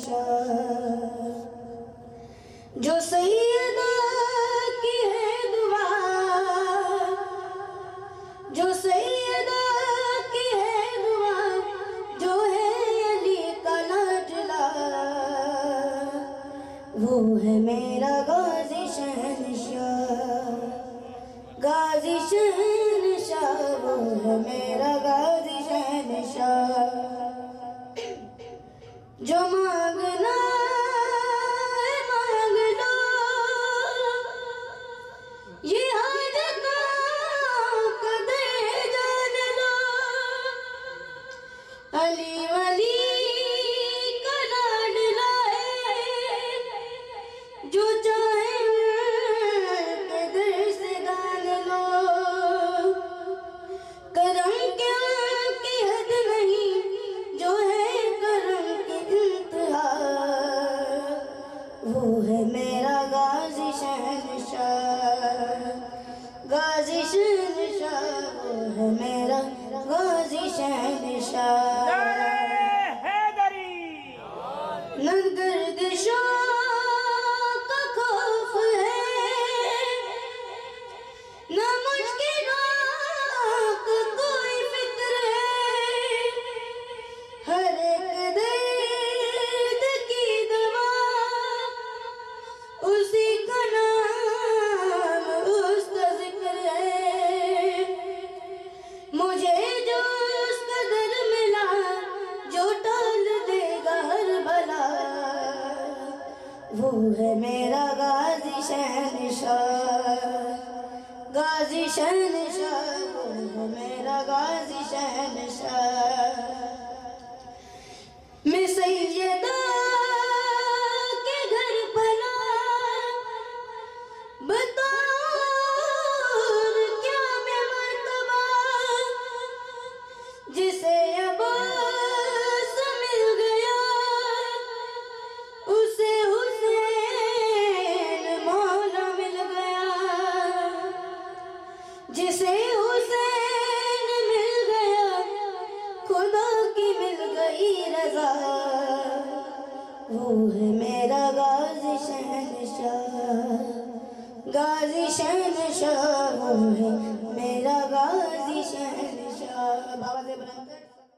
शहंशाह। जो सैयदा की है दुआ, जो सैयदा की है दुआ, जो है अली का लाडला, वो है मेरा गाजी शहंशाह। गाजी शहंशाह, वो है मेरा गाजी शहंशाह। जो मांगना है मांग लो, ये हाजतों का दे जान लो। अली वली का लाडला है, जो चाहे के दिल से दान लो। करम क्या की हद नहीं, जो है करम की इंतहा, वो है मेरा गाजी शहंशाह। गाजी शहंशाह, वो है मेरा गाजी शहंशाह। न गर्दिशों का खौफ है, न मुश्किलों का कोई फिक्र है। हर एक दर्द की दवा, उसी का नाम उसका जिक्र है। मुझे जो उसका दर मिला, जो टाल देगा हर भला, वो है मेरा गाजी शहंशाह। गाजी शहंशाह, वो है मेरा गाजी शहंशाह। मैं सैयदा के घर पला, बतौर क्या मैं मर्तबा, जिसे अब्बास मिल गया, उसे हुसैन मौला मिल गया। जिसे हुसैन मिल गया, खुदा की मिल गई रजा, वो है मेरा गाजी शहंशाह। गाजी शहंशाह, वो है